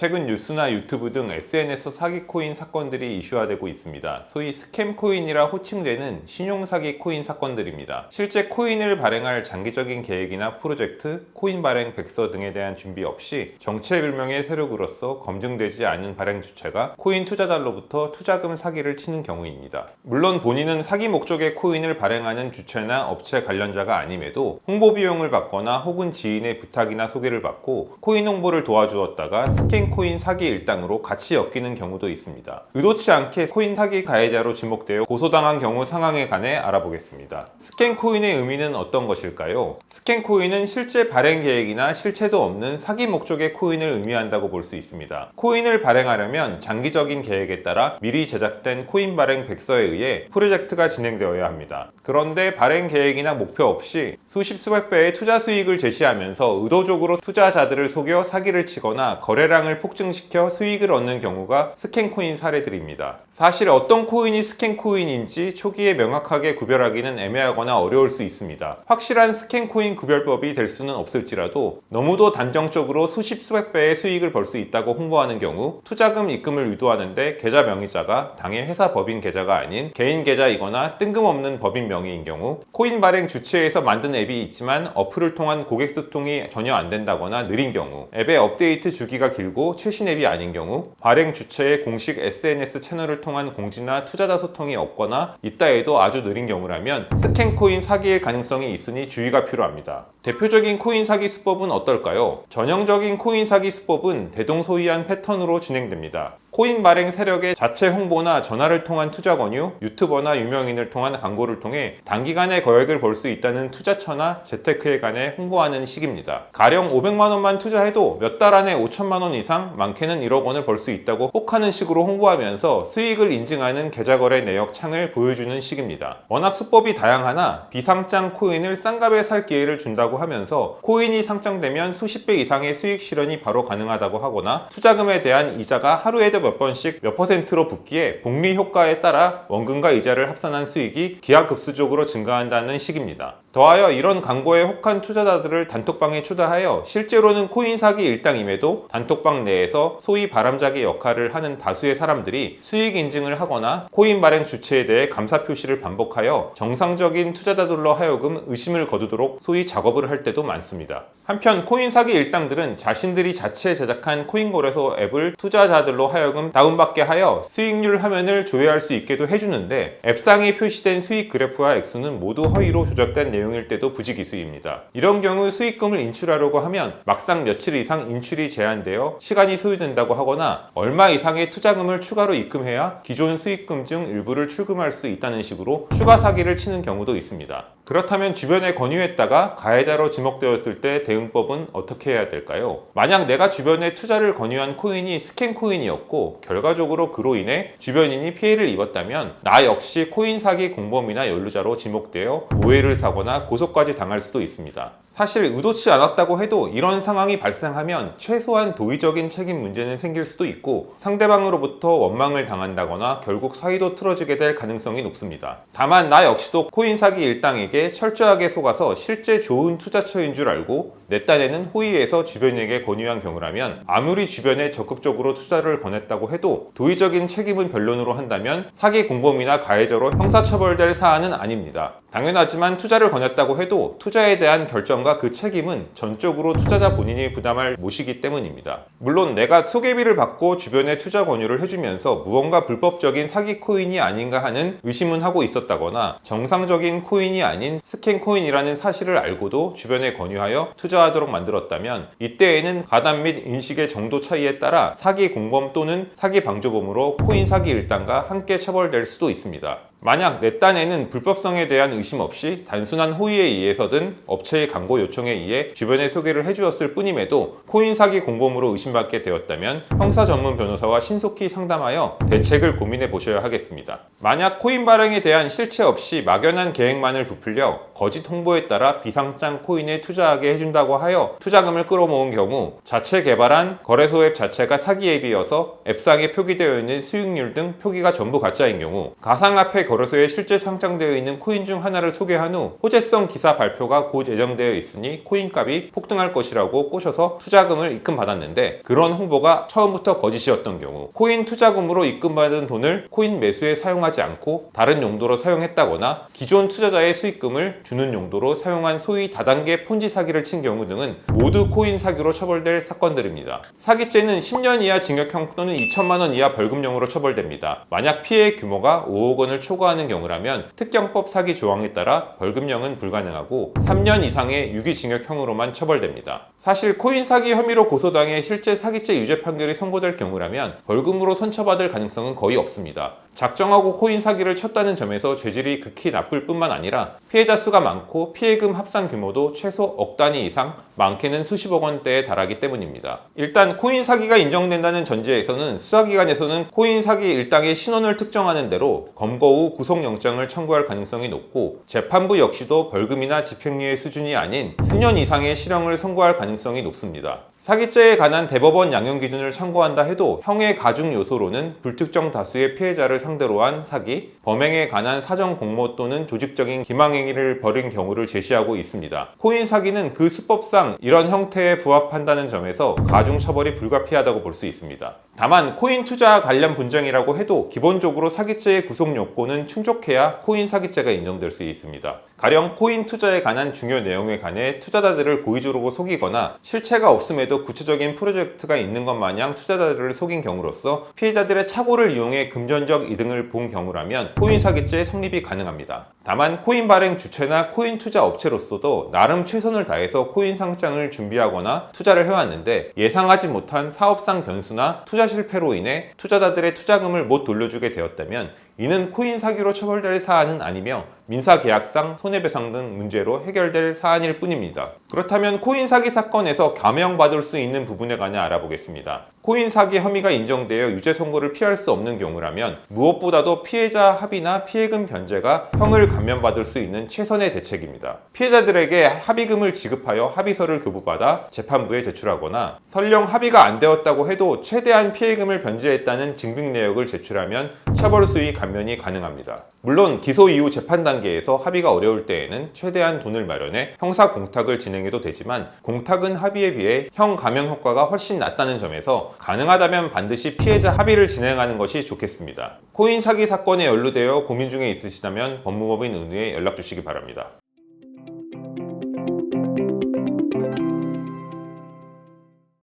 최근 뉴스나 유튜브 등 SNS 사기 코인 사건들이 이슈화되고 있습니다. 소위 스캠 코인이라 호칭되는 신용 사기 코인 사건들입니다. 실제 코인을 발행할 장기적인 계획이나 프로젝트, 코인 발행 백서 등에 대한 준비 없이 정체불명의 세력으로서 검증되지 않은 발행 주체가 코인 투자자로부터 투자금 사기를 치는 경우입니다. 물론 본인은 사기 목적의 코인을 발행하는 주체나 업체 관련자가 아님에도 홍보 비용을 받거나 혹은 지인의 부탁이나 소개를 받고 코인 홍보를 도와주었다가 스캠 코인 사기 일당으로 같이 엮이는 경우도 있습니다. 의도치 않게 코인 사기 가해자로 지목되어 고소당한 경우 상황에 관해 알아보겠습니다. 스캠 코인의 의미는 어떤 것일까요? 스캠 코인은 실제 발행 계획이나 실체도 없는 사기 목적의 코인을 의미한다고 볼 수 있습니다. 코인을 발행하려면 장기적인 계획에 따라 미리 제작된 코인 발행 백서에 의해 프로젝트가 진행되어야 합니다. 그런데 발행 계획이나 목표 없이 수십 수백 배의 투자 수익을 제시하면서 의도적으로 투자자들을 속여 사기를 치거나 거래량을 폭증시켜 수익을 얻는 경우가 스캠 코인 사례들입니다. 사실 어떤 코인이 스캠 코인인지 초기에 명확하게 구별하기는 애매하거나 어려울 수 있습니다. 확실한 스캠 코인 구별법이 될 수는 없을지라도 너무도 단정적으로 수십 수백 배의 수익을 벌 수 있다고 홍보하는 경우 투자금 입금을 유도하는데 계좌 명의자가 당의 회사 법인 계좌가 아닌 개인 계좌이거나 뜬금없는 법인 명의인 경우, 코인 발행 주체에서 만든 앱이 있지만 어플을 통한 고객 소통이 전혀 안 된다거나 느린 경우, 앱의 업데이트 주기가 길고 최신 앱이 아닌 경우, 발행 주체의 공식 SNS 채널을 통한 공지나 투자자 소통이 없거나 있다 해도 아주 느린 경우라면 스캠 코인 사기일 가능성이 있으니 주의가 필요합니다. 대표적인 코인 사기 수법은 어떨까요? 전형적인 코인 사기 수법은 대동소이한 패턴으로 진행됩니다. 코인 발행 세력의 자체 홍보나 전화를 통한 투자 권유, 유튜버나 유명인을 통한 광고를 통해 단기간에 거액을 벌 수 있다는 투자처나 재테크에 관해 홍보하는 식입니다. 가령 500만 원만 투자해도 몇 달 안에 5천만 원 이상, 많게는 1억 원을 벌 수 있다고 혹하는 식으로 홍보하면서 수익을 인증하는 계좌거래 내역 창을 보여주는 식입니다. 워낙 수법이 다양하나 비상장 코인을 싼 값에 살 기회를 준다고 하면서 코인이 상장되면 수십 배 이상의 수익 실현이 바로 가능하다고 하거나 투자금에 대한 이자가 하루에도 몇 번씩 몇 퍼센트로 붙기에 복리 효과에 따라 원금과 이자를 합산한 수익이 기하급수적으로 증가한다는 식입니다. 더하여 이런 광고에 혹한 투자자들을 단톡방에 초대하여 실제로는 코인 사기 일당임에도 단톡방 내에서 소위 바람잡이 역할을 하는 다수의 사람들이 수익 인증을 하거나 코인 발행 주체에 대해 감사 표시를 반복하여 정상적인 투자자들로 하여금 의심을 거두도록 소위 작업을 할 때도 많습니다. 한편 코인 사기 일당들은 자신들이 자체 제작한 코인 거래소 앱을 투자자들로 하여금 다운받게 하여 수익률 화면을 조회할 수 있게도 해주는데 앱상에 표시된 수익 그래프와 액수는 모두 허위로 조작된 내용일 때도 부지기수입니다. 이런 경우 수익금을 인출하려고 하면 막상 며칠 이상 인출이 제한되어 시간이 소요된다고 하거나 얼마 이상의 투자금을 추가로 입금해야 기존 수익금 중 일부를 출금할 수 있다는 식으로 추가 사기를 치는 경우도 있습니다. 그렇다면 주변에 권유했다가 가해자로 지목되었을 때 대응법은 어떻게 해야 될까요? 만약 내가 주변에 투자를 권유한 코인이 스캠 코인이었고 결과적으로 그로 인해 주변인이 피해를 입었다면 나 역시 코인 사기 공범이나 연루자로 지목되어 오해를 사거나 고소까지 당할 수도 있습니다. 사실 의도치 않았다고 해도 이런 상황이 발생하면 최소한 도의적인 책임 문제는 생길 수도 있고 상대방으로부터 원망을 당한다거나 결국 사이도 틀어지게 될 가능성이 높습니다. 다만 나 역시도 코인 사기 일당에게 철저하게 속아서 실제 좋은 투자처인 줄 알고 내 딴에는 호의해서 주변에게 권유한 경우라면 아무리 주변에 적극적으로 투자를 권했다고 해도 도의적인 책임은 변론으로 한다면 사기 공범이나 가해자로 형사처벌될 사안은 아닙니다. 당연하지만 투자를 권했다고 해도 투자에 대한 결정과 그 책임은 전적으로 투자자 본인이 부담할 몫이기 때문입니다. 물론 내가 소개비를 받고 주변에 투자 권유를 해주면서 무언가 불법적인 사기 코인이 아닌가 하는 의심은 하고 있었다거나 정상적인 코인이 아닌 스캠 코인이라는 사실을 알고도 주변에 권유하여 투자하도록 만들었다면 이때에는 가담 및 인식의 정도 차이에 따라 사기 공범 또는 사기 방조범으로 코인 사기 일당과 함께 처벌될 수도 있습니다. 만약 내 딴에는 불법성에 대한 의심 없이 단순한 호의에 의해서든 업체의 광고 요청에 의해 주변에 소개를 해주었을 뿐임에도 코인 사기 공범으로 의심받게 되었다면 형사 전문 변호사와 신속히 상담하여 대책을 고민해 보셔야 하겠습니다. 만약 코인 발행에 대한 실체 없이 막연한 계획만을 부풀려 거짓 홍보에 따라 비상장 코인에 투자하게 해준다고 하여 투자금을 끌어모은 경우 자체 개발한 거래소 앱 자체가 사기 앱이어서 앱상에 표기되어 있는 수익률 등 표기가 전부 가짜인 경우 가상화폐 거래소에 실제 상장되어 있는 코인 중 하나를 소개한 후 호재성 기사 발표가 곧 예정되어 있으니 코인값이 폭등할 것이라고 꼬셔서 투자금을 입금받았는데, 그런 홍보가 처음부터 거짓이었던 경우 코인 투자금으로 입금받은 돈을 코인 매수에 사용하지 않고 다른 용도로 사용했다거나 기존 투자자의 수익금을 주는 용도로 사용한 소위 다단계 폰지 사기를 친 경우 등은 모두 코인 사기로 처벌될 사건들입니다. 사기죄는 10년 이하 징역형 또는 2천만 원 이하 벌금형으로 처벌됩니다. 만약 피해 규모가 5억 원을 초과하는 경우라면 특경법 사기 조항에 따라 벌금형은 불가능하고 3년 이상의 유기징역형으로만 처벌됩니다. 사실 코인 사기 혐의로 고소당해 실제 사기죄 유죄 판결이 선고될 경우라면 벌금으로 선처받을 가능성은 거의 없습니다. 작정하고 코인 사기를 쳤다는 점에서 죄질이 극히 나쁠 뿐만 아니라 피해자 수가 많고 피해금 합산 규모도 최소 억 단위 이상, 많게는 수십억 원대에 달하기 때문입니다. 일단 코인 사기가 인정된다는 전제에서는 수사기관에서는 코인 사기 일당의 신원을 특정하는 대로 검거 후 구속영장을 청구할 가능성이 높고, 재판부 역시도 벌금이나 집행유예 수준이 아닌 수년 이상의 실형을 선고할 가능성이 높습니다. 사기죄에 관한 대법원 양형 기준을 참고한다 해도 형의 가중 요소로는 불특정 다수의 피해자를 상대로 한 사기, 범행에 관한 사정 공모 또는 조직적인 기망행위를 벌인 경우를 제시하고 있습니다. 코인 사기는 그 수법상 이런 형태에 부합한다는 점에서 가중 처벌이 불가피하다고 볼 수 있습니다. 다만 코인 투자 관련 분쟁이라고 해도 기본적으로 사기죄의 구속 요건은 충족해야 코인 사기죄가 인정될 수 있습니다. 가령 코인 투자에 관한 중요 내용에 관해 투자자들을 고의적으로 속이거나 실체가 없음에도 구체적인 프로젝트가 있는 것 마냥 투자자들을 속인 경우로서 피해자들의 착오를 이용해 금전적 이득을 본 경우라면 코인 사기죄 성립이 가능합니다. 다만 코인 발행 주체나 코인 투자 업체로서도 나름 최선을 다해서 코인 상장을 준비하거나 투자를 해왔는데, 예상하지 못한 사업상 변수나 투자 실패로 인해 투자자들의 투자금을 못 돌려주게 되었다면 이는 코인 사기로 처벌될 사안은 아니며 민사계약상 손해배상 등 문제로 해결될 사안일 뿐입니다. 그렇다면 코인 사기 사건에서 감형받을 수 있는 부분에 관해 알아보겠습니다. 코인 사기 혐의가 인정되어 유죄 선고를 피할 수 없는 경우라면 무엇보다도 피해자 합의나 피해금 변제가 형을 감면받을 수 있는 최선의 대책입니다. 피해자들에게 합의금을 지급하여 합의서를 교부받아 재판부에 제출하거나, 설령 합의가 안 되었다고 해도 최대한 피해금을 변제했다는 증빙 내역을 제출하면 처벌 수위 감면이 가능합니다. 물론 기소 이후 재판 단계에서 합의가 어려울 때에는 최대한 돈을 마련해 형사 공탁을 진행해도 되지만, 공탁은 합의에 비해 형 감형 효과가 훨씬 낮다는 점에서 가능하다면 반드시 피해자 합의를 진행하는 것이 좋겠습니다. 코인 사기 사건에 연루되어 고민 중에 있으시다면 법무법인 은우에 연락 주시기 바랍니다.